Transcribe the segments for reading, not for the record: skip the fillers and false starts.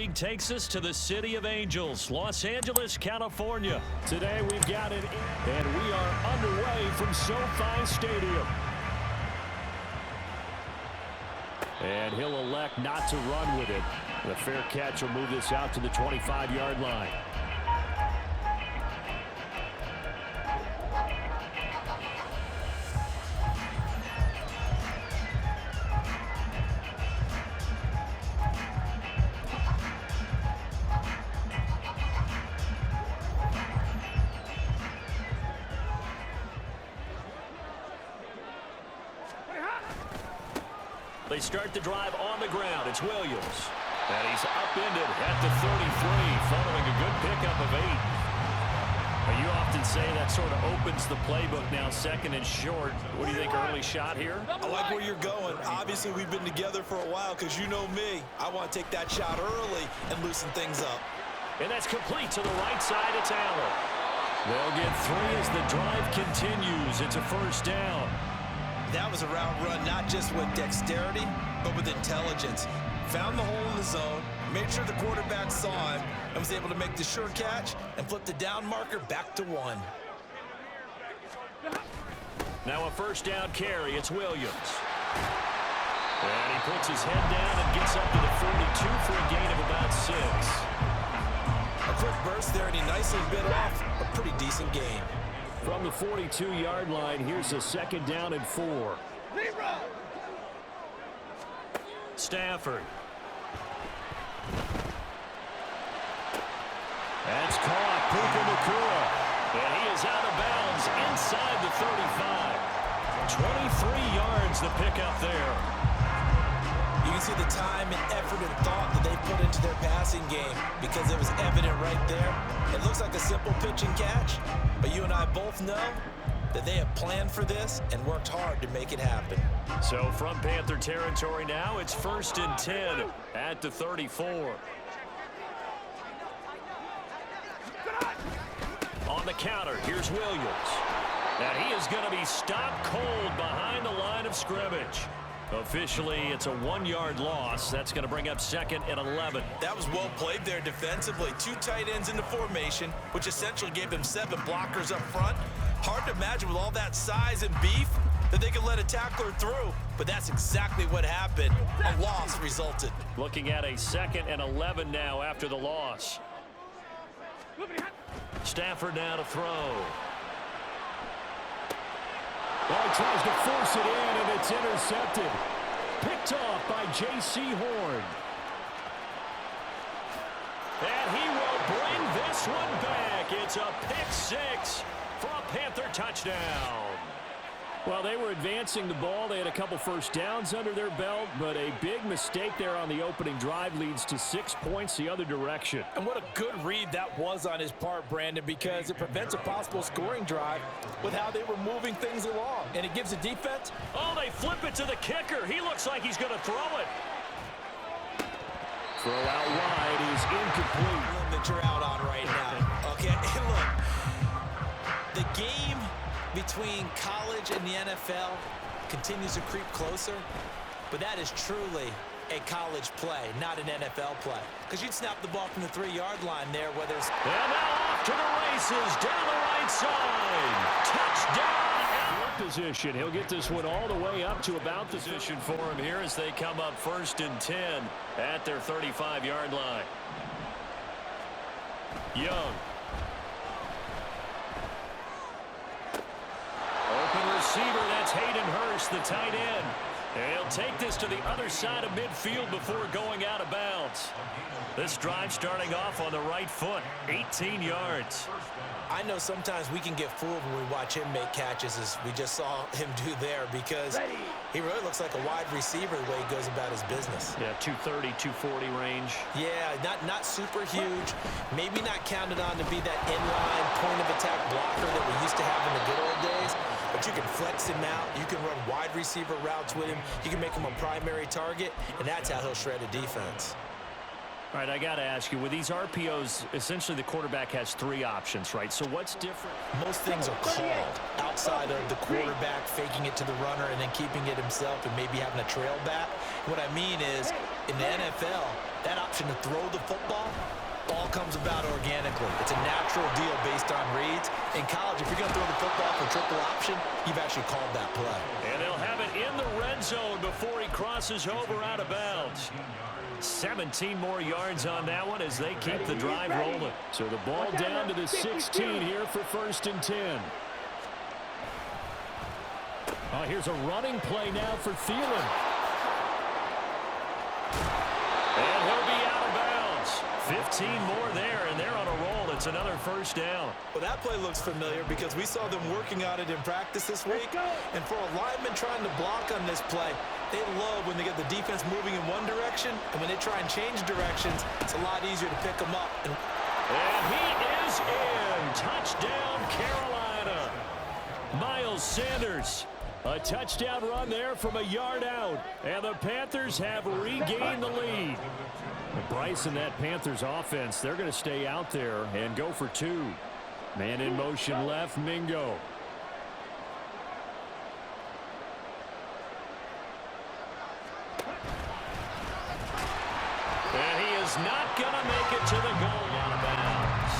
League takes us to the City of Angels, Los Angeles, California. Today we've got it, and we are underway from SoFi Stadium. And he'll elect not to run with it. The fair catch will move this out to the 25-yard line. They start the drive on the ground. It's Williams. And he's upended at the 33, following a good pickup of 8. You often say that sort of opens the playbook now, second and short. What do you think, early shot here? I like where you're going. Obviously, we've been together for a while because you know me. I want to take that shot early and loosen things up. And that's complete to the right side. It's Allen. They'll get 3 as the drive continues. It's a first down. That was a route run, not just with dexterity, but with intelligence. Found the hole in the zone, made sure the quarterback saw him, and was able to make the sure catch and flip the down marker back to 1. Now a first down carry. It's Williams. And he puts his head down and gets up to the 42 for a gain of about 6. A quick burst there, and he nicely bit off a pretty decent game. From the 42-yard line, here's a second down and 4. Stafford. That's caught. Puka Nacua. And he is out of bounds inside the 35. 23 yards the pickup there. You can see the time and effort and thought that they put into their passing game because it was evident right there. It looks like a simple pitch and catch, but you and I both know that they have planned for this and worked hard to make it happen. So from Panther territory now, it's 1st and 10 at the 34. On the counter, here's Williams. And he is going to be stopped cold behind the line of scrimmage. Officially, it's a 1-yard loss. That's going to bring up 2nd and 11. That was well played there defensively. 2 tight ends in the formation, which essentially gave them 7 blockers up front. Hard to imagine with all that size and beef that they could let a tackler through, but that's exactly what happened. A loss resulted. Looking at a 2nd and 11 now after the loss. Stafford now to throw. Well, he tries to force it in, and it's intercepted. Picked off by J.C. Horn. And he will bring this one back. It's a pick 6 for a Panther touchdown. Well, they were advancing the ball. They had a couple first downs under their belt, but a big mistake there on the opening drive leads to 6 points the other direction. And what a good read that was on his part, Brandon, because it prevents a possible scoring drive with how they were moving things along. And it gives the defense. Oh, they flip it to the kicker. He looks like he's going to throw it. Throw out wide is incomplete. That you're out on right now. Okay, look, the game between college and the NFL continues to creep closer, but that is truly a college play, not an NFL play. Because you'd snap the ball from the 3-yard line there, whether it's... And now off to the races, down the right side. Touchdown! Position. He'll get this one all the way up to about position for him here as they come up 1st and 10 at their 35-yard line. Young. Open receiver, that's Hayden Hurst, the tight end. And he'll take this to the other side of midfield before going out of bounds. This drive starting off on the right foot, 18 yards. I know sometimes we can get fooled when we watch him make catches, as we just saw him do there, because he really looks like a wide receiver the way he goes about his business. Yeah, 230, 240 range. Yeah, not super huge. Maybe not counted on to be that inline point-of-attack blocker that we used to have in the good old days. But you can flex him out. You can run wide receiver routes with him. You can make him a primary target, and that's how he'll shred a defense. All right, I got to ask you, with these RPOs, essentially the quarterback has 3 options, right? So what's different? Most things are called outside of the quarterback faking it to the runner and then keeping it himself and maybe having a trail back. What I mean is, in the NFL, that option to throw the football all comes about organically. It's a natural deal based on reads. In college, if you're going to throw the football for triple option, you've actually called that play. And they'll have it in the red zone before he crosses over out of bounds. 17 more yards on that one as they keep the drive rolling. So the ball down to the 16 here for 1st and 10. Here's a running play now for Thielen. And he'll be out of bounds. 15 more there, and they're on a roll. It's another 1st down. Well, that play looks familiar because we saw them working on it in practice this week. And for a lineman trying to block on this play, they love when they get the defense moving in one direction, and when they try and change directions, it's a lot easier to pick them up. And he is in. Touchdown, Carolina. Miles Sanders. A touchdown run there from a yard out. And the Panthers have regained the lead. Bryce and that Panthers offense, they're going to stay out there and go for 2. Man in motion left, Mingo. And he is not going to make it to the goal line of bounds.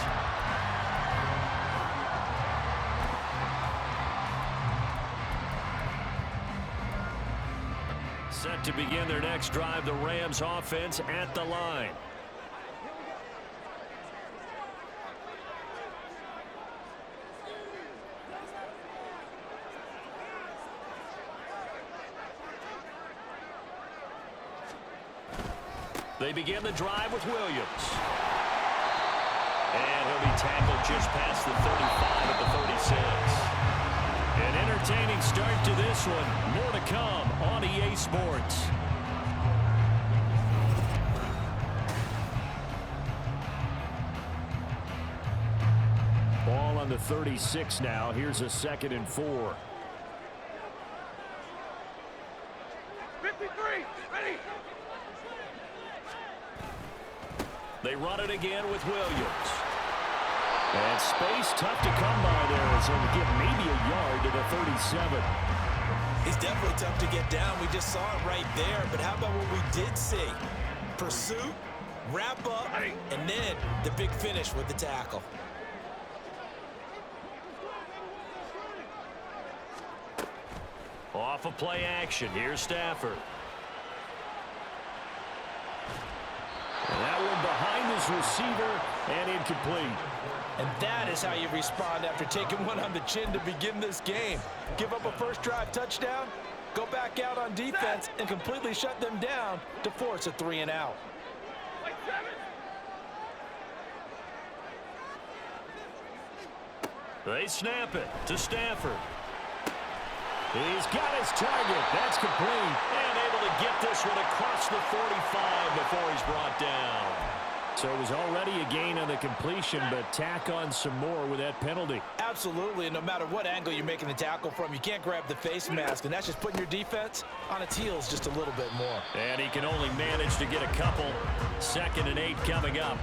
Set to begin their next drive, the Rams offense at the line. They begin the drive with Williams. And he'll be tackled just past the 35 at the 36. An entertaining start to this one. More to come on EA Sports. Ball on the 36 now. Here's a 2nd and 4. 53, ready. They run it again with Williams. And space tough to come by there as he'll get maybe a yard to the 37. He's definitely tough to get down. We just saw it right there. But how about what we did see? Pursuit, wrap up, and then the big finish with the tackle. Off of play action. Here's Stafford. And that one behind his receiver and incomplete. And that is how you respond after taking one on the chin to begin this game. Give up a first drive touchdown, go back out on defense, and completely shut them down to force a 3 and out. They snap it to Stafford. He's got his target. That's complete. And able to get this one across the 45 before he's brought down. So it was already a gain on the completion, but tack on some more with that penalty. Absolutely, and no matter what angle you're making the tackle from, you can't grab the face mask, and that's just putting your defense on its heels just a little bit more. And he can only manage to get a couple. 2nd and 8 coming up.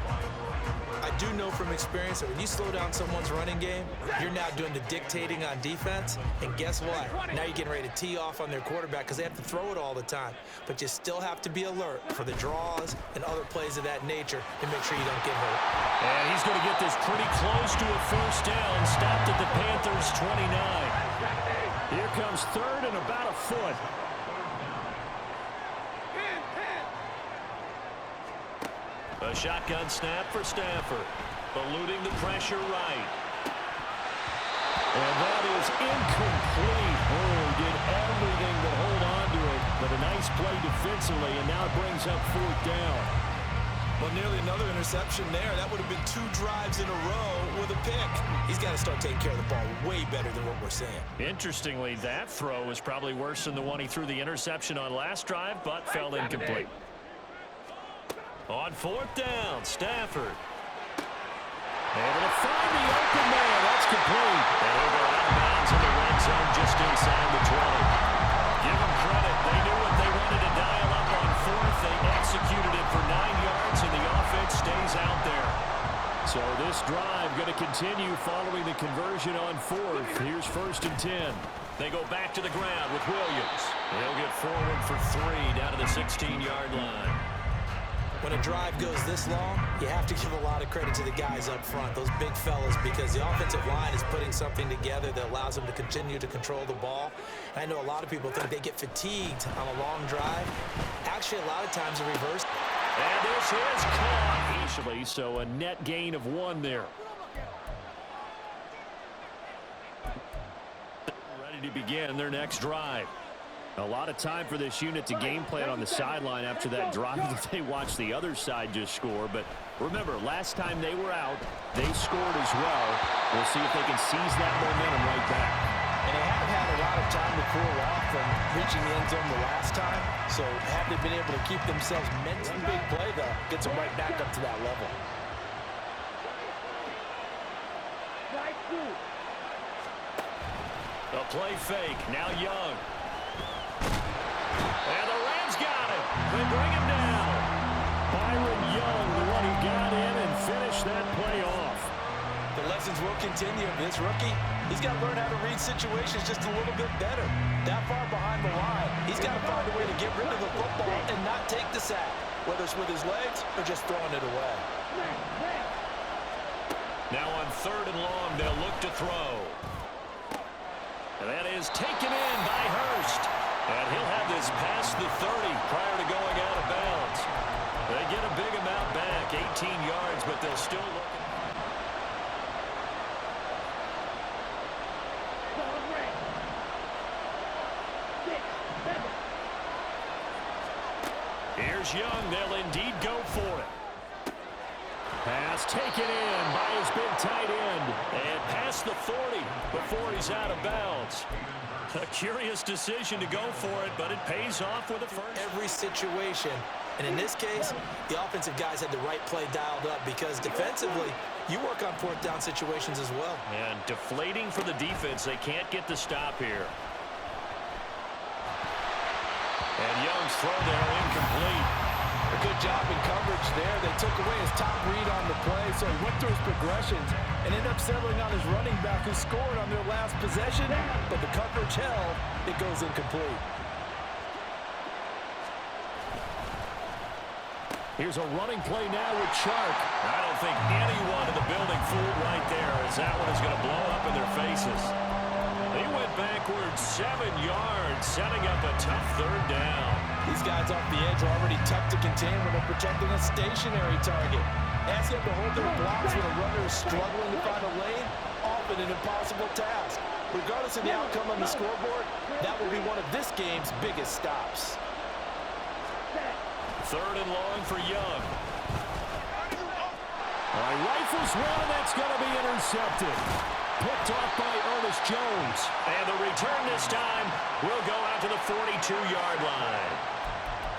I do know from experience that when you slow down someone's running game, you're now doing the dictating on defense. And guess what? Now you're getting ready to tee off on their quarterback because they have to throw it all the time. But you still have to be alert for the draws and other plays of that nature to make sure you don't get hurt. And he's going to get this pretty close to a 1st down. Stopped at the Panthers' 29. Here comes 3rd and about a foot. A shotgun snap for Stafford. Eluding the pressure right. And that is incomplete. Oh, did everything but hold on to it. But a nice play defensively, and now it brings up 4th down. Well, nearly another interception there. That would have been 2 drives in a row with a pick. He's got to start taking care of the ball way better than what we're seeing. Interestingly, that throw was probably worse than the one he threw the interception on last drive, but fell incomplete. On 4th down, Stafford. Able to find the open man. That's complete. And he'll go out of bounds in the red zone just inside the 20. Give them credit. They knew what they wanted to dial up on 4th. They executed it for 9 yards, and the this drive going to continue following the conversion on fourth. Here's 1st and 10. They go back to the ground with Williams. He'll get forward for 3 down to the 16-yard line. When a drive goes this long, you have to give a lot of credit to the guys up front, those big fellas, because the offensive line is putting something together that allows them to continue to control the ball. And I know a lot of people think they get fatigued on a long drive. Actually, a lot of times the reverse. And this is caught easily, so a net gain of 1 there. Ready to begin their next drive. A lot of time for this unit to game plan on the sideline after that drive that they watched the other side just score. But remember, last time they were out, they scored as well. We'll see if they can seize that momentum right back. And they haven't had a lot of time to cool off from reaching the end zone the last time. So have they been able to keep themselves mentally? Big play, though, gets them right back up to that level. The play fake, now Young. And the Rams got him. They bring him down. Byron Young, the one who got in and finished that play off. The lessons will continue. This rookie, he's got to learn how to read situations just a little bit better. That far behind the line, he's got to find a way to get rid of the football and not take the sack, whether it's with his legs or just throwing it away. Now on 3rd and long, they'll look to throw. And that is taken in by Hurst. And he'll have this past the 30 prior to going out of bounds. They get a big amount back, 18 yards, but they'll still look. Here's Young. They'll indeed go for it. Pass taken in by his big tight end. And past the 40 before he's out of bounds. A curious decision to go for it, but it pays off with a first. Every situation. And in this case, the offensive guys had the right play dialed up because defensively, you work on 4th down situations as well. And deflating for the defense. They can't get the stop here. And Young's throw there incomplete. A good job in coverage there. They took away his top read on the play, so he went through his progressions and ended up settling on his running back who scored on their last possession, but the coverage held. It goes incomplete. Here's a running play now with Chark. I don't think anyone in the building fooled right there, as that one is going to blow up in their faces. He went backwards 7 yards, setting up a tough 3rd down. These guys off the edge are already tough to contain when they're protecting a stationary target. Ask them to hold their blocks when a runner is struggling to find a lane, often an impossible task. Regardless of the outcome on the scoreboard, that will be one of this game's biggest stops. 3rd and long for Young. Rifles one, that's going to be intercepted. Picked off by Ernest Jones. And the return this time will go out to the 42-yard line.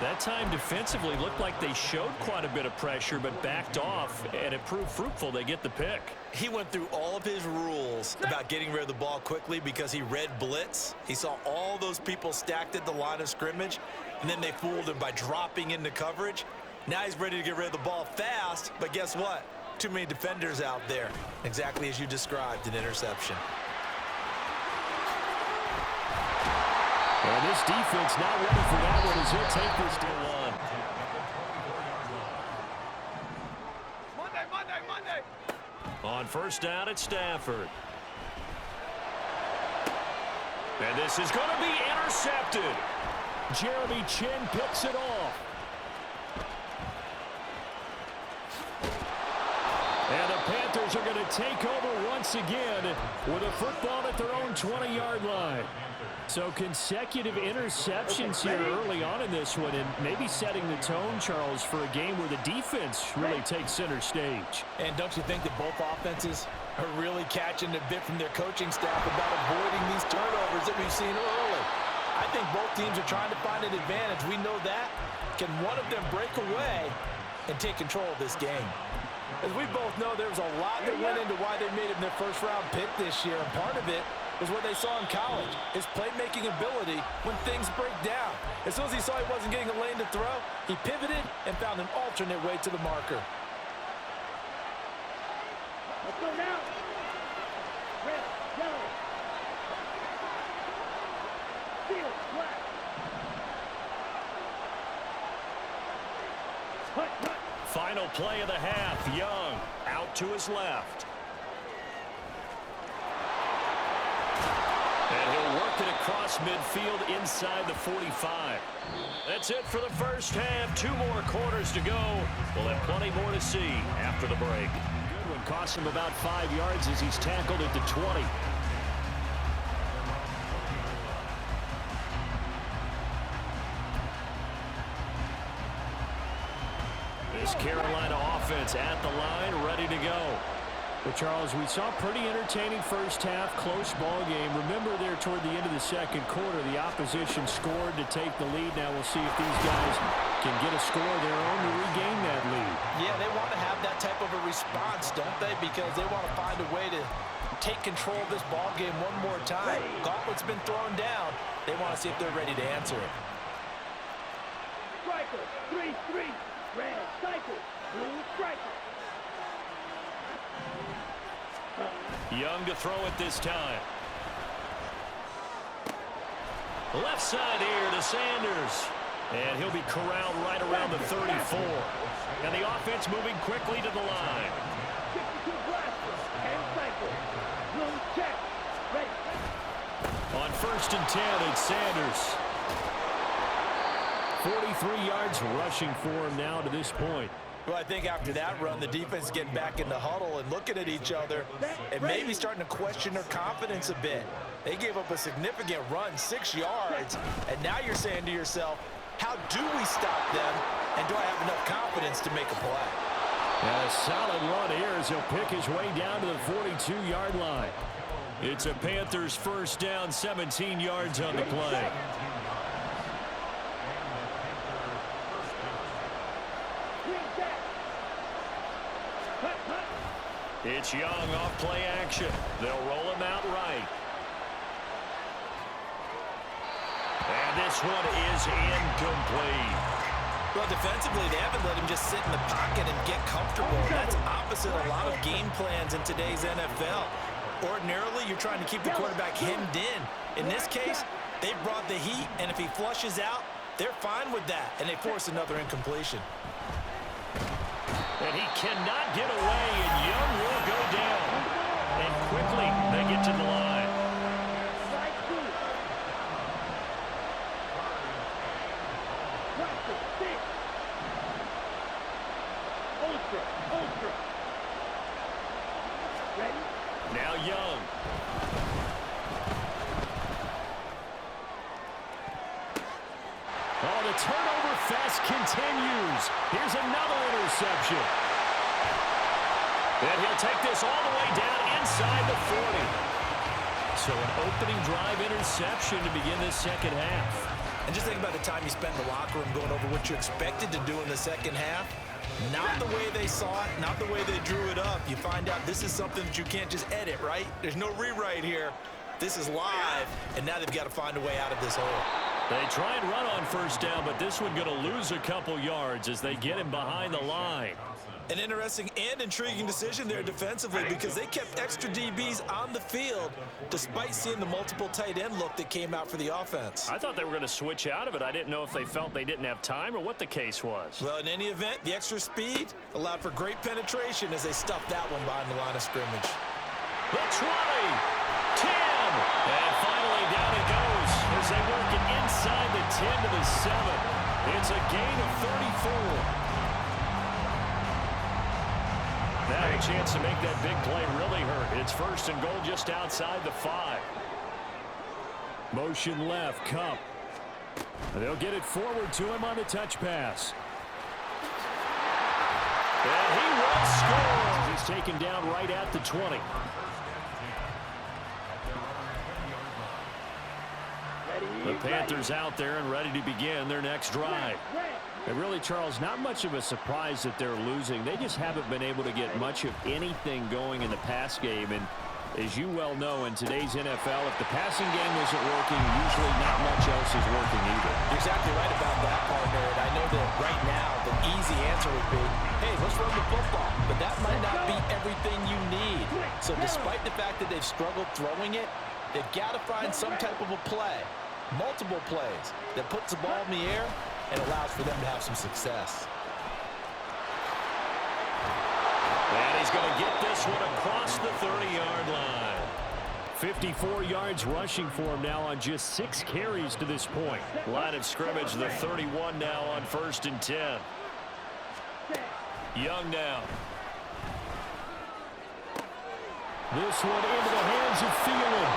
That time defensively looked like they showed quite a bit of pressure but backed off, and it proved fruitful. They get the pick. He went through all of his rules about getting rid of the ball quickly because he read blitz. He saw all those people stacked at the line of scrimmage, and then they fooled him by dropping into coverage. Now he's ready to get rid of the ball fast, but guess what? Too many defenders out there. Exactly as you described, an interception. And this defense not ready for that one as he'll take this to 1. Monday. On 1st down at Stafford. And this is going to be intercepted. Jeremy Chin picks it off. And the Panthers are going to take over once again with a football at their own 20-yard line. So consecutive interceptions here early on in this one, and maybe setting the tone, Charles, for a game where the defense really takes center stage. And don't you think that both offenses are really catching a bit from their coaching staff about avoiding these turnovers that we've seen early? I think both teams are trying to find an advantage. We know that. Can one of them break away and take control of this game? As we both know, there's a lot that went into why they made him their first-round pick this year, and part of it was what they saw in college, his playmaking ability when things break down. As soon as he saw he wasn't getting a lane to throw, he pivoted and found an alternate way to the marker. Let's go now. Red, yellow. Field, black. Cut. Final play of the half. Young out to his left. And he'll work it across midfield inside the 45. That's it for the first half. 2 more quarters to go. We'll have plenty more to see after the break. Good one. Cost him about 5 yards as he's tackled at the 20. This Carolina offense at the line, ready to go. But, Charles, we saw a pretty entertaining first half, close ball game. Remember there toward the end of the second quarter, the opposition scored to take the lead. Now we'll see if these guys can get a score of their own to regain that lead. Yeah, they want to have that type of a response, don't they? Because they want to find a way to take control of this ball game one more time. Gauntlet's been thrown down. They want to see if they're ready to answer it. Striker, 3-3. Red, cycle. Blue, striker. Young to throw it this time. Left side here to Sanders. And he'll be corralled right around the 34. And the offense moving quickly to the line. 62 blasters and cycle. Blue, check. Ready. On 1st and 10, it's Sanders. 43 yards rushing for him now to this point. Well, I think after that run, the defense getting back in the huddle and looking at each other and maybe starting to question their confidence a bit. They gave up a significant run, 6 yards, and now you're saying to yourself, how do we stop them, and do I have enough confidence to make a play? And a solid run here as he'll pick his way down to the 42-yard line. It's a Panthers first down, 17 yards on the play. It's Young off play action. They'll roll him out right. And this one is incomplete. Well, defensively, they haven't let him just sit in the pocket and get comfortable. That's opposite a lot of game plans in today's NFL. Ordinarily, you're trying to keep the quarterback hemmed in. In this case, they brought the heat, and if he flushes out, they're fine with that, and they force another incompletion. And he cannot get away, and Young will go down. And quickly, they get to the line. Now Young. Oh, the turnover fest continues. Here's another interception. And he'll take this all the way down inside the 40. So an opening drive interception to begin this second half. And just think about the time you spent in the locker room going over what you expected to do in the second half. Not the way they saw it, not the way they drew it up. You find out this is something that you can't just edit, right? There's no rewrite here. This is live, and now they've got to find a way out of this hole. They try and run on first down, but this one going to lose a couple yards as they get him behind the line. An interesting and intriguing decision there defensively because they kept extra DBs on the field despite seeing the multiple tight end look that came out for the offense. I thought they were going to switch out of it. I didn't know if they felt they didn't have time or what the case was. Well, in any event, the extra speed allowed for great penetration as they stuffed that one behind the line of scrimmage. The 20, 10, and finally down it goes as they work it inside the 10 to the 7. It's a gain of 34. Now a chance to make that big play really hurt. It's 1st and goal just outside the 5. Motion left, Cup. They'll get it forward to him on the touch pass. And he will score. He's taken down right at the 20. The Panthers out there and ready to begin their next drive. And really, Charles, not much of a surprise that they're losing. They just haven't been able to get much of anything going in the pass game. And as you well know, in today's NFL, if the passing game isn't working, usually not much else is working either. You're exactly right about that, partner. And I know that right now the easy answer would be hey, let's run the football. But that might not be everything you need. So despite the fact that they've struggled throwing it, they've got to find some type of a play, multiple plays, that puts the ball in the air and allows for them to have some success. And he's going to get this one across the 30-yard line. 54 yards rushing for him now on just 6 carries to this point. Line of scrimmage, the 31 now on 1st and 10. Young now. This one into the hands of Thielen.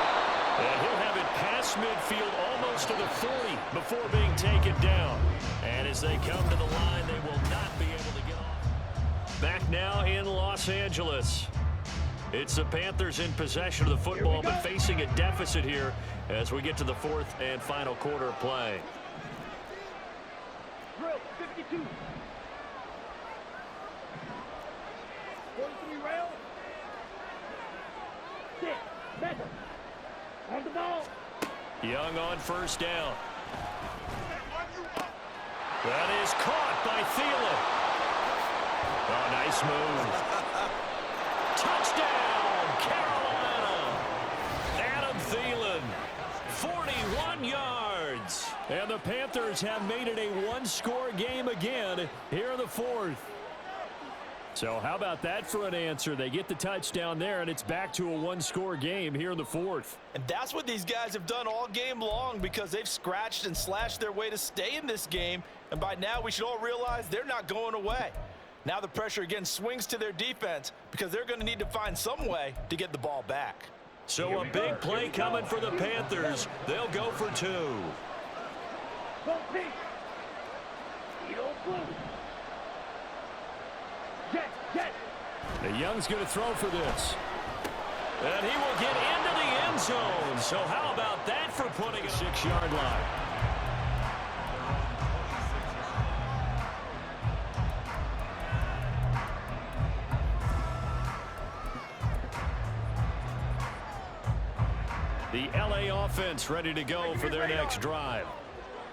And he'll have it past midfield almost to the 40 before being taken down. And as they come to the line, they will not be able to get off. Back now in Los Angeles. It's the Panthers in possession of the football, but facing a deficit here as we get to the 4th and final quarter of play. Drill 52. 43 rail. Sit. Better. On the ball. Young on 1st down. That is caught by Thielen. Oh, nice move. Touchdown, Carolina. Adam Thielen, 41 yards. And the Panthers have made it a one-score game again here in the 4th. So how about that for an answer? They get the touchdown there, and it's back to a one-score game here in the 4th. And that's what these guys have done all game long because they've scratched and slashed their way to stay in this game. And by now, we should all realize they're not going away. Now the pressure again swings to their defense because they're going to need to find some way to get the ball back. So a big play coming for the Panthers. They'll go for 2. Go pink. Yellow blue. Jet. The Young's going to throw for this. And he will get into the end zone. So how about that for putting a 6-yard line? The LA offense ready to go for their next drive.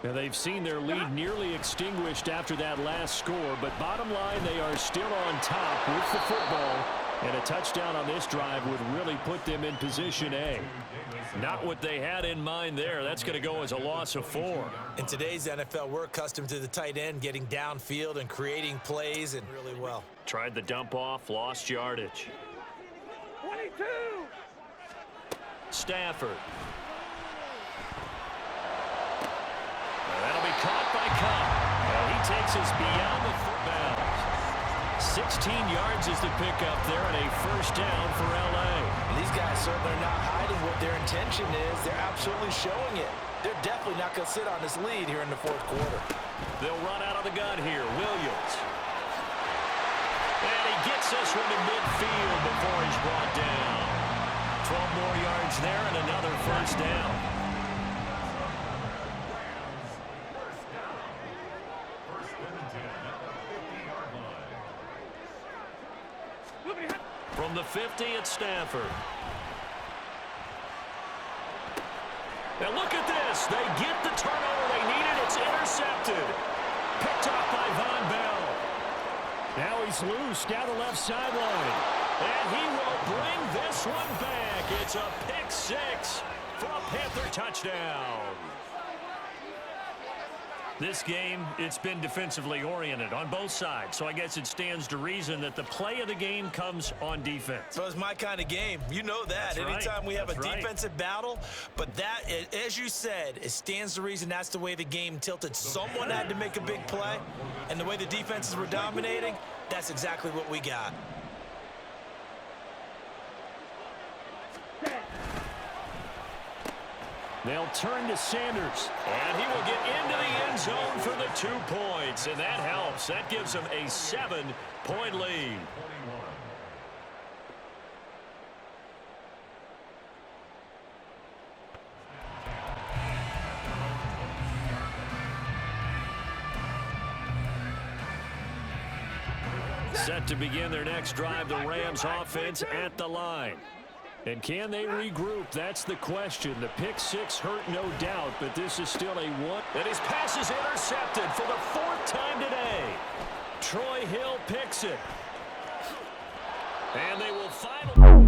Now they've seen their lead nearly extinguished after that last score, but bottom line, they are still on top with the football, and a touchdown on this drive would really put them in position A. Not what they had in mind there. That's going to go as a loss of 4. In today's NFL, we're accustomed to the tight end getting downfield and creating plays and really well. Tried the dump off, lost yardage. 22. Stafford. That'll be caught by Cup. He takes us beyond the bounds. 16 yards is the pickup there and a 1st down for LA. These guys certainly are not hiding what their intention is. They're absolutely showing it. They're definitely not going to sit on this lead here in the 4th quarter. They'll run out of the gun here. Williams. And he gets this one to midfield before he's brought down. 12 more yards there and another 1st down. From the 50 at Stafford. And look at this. They get the turnover they needed. It's intercepted. Picked up by Von Bell. Now he's loose down the left sideline. And he will bring this one back. It's a pick 6 for a Panther touchdown. This game, it's been defensively oriented on both sides, so I guess it stands to reason that the play of the game comes on defense. So it's my kind of game. You know that. That's Anytime right. we have That's a right. defensive battle, but that, as you said, it stands to reason that's the way the game tilted. Someone had to make a big play, and the way the defenses were dominating, that's exactly what we got. They'll turn to Sanders, and he will get into the end zone for the 2 points, and that helps. That gives them a 7-point lead. Set to begin their next drive, the Rams offense at the line. And can they regroup? That's the question. The pick 6 hurt, no doubt, but this is still a one. And his pass is intercepted for the 4th time today. Troy Hill picks it. And they will finally...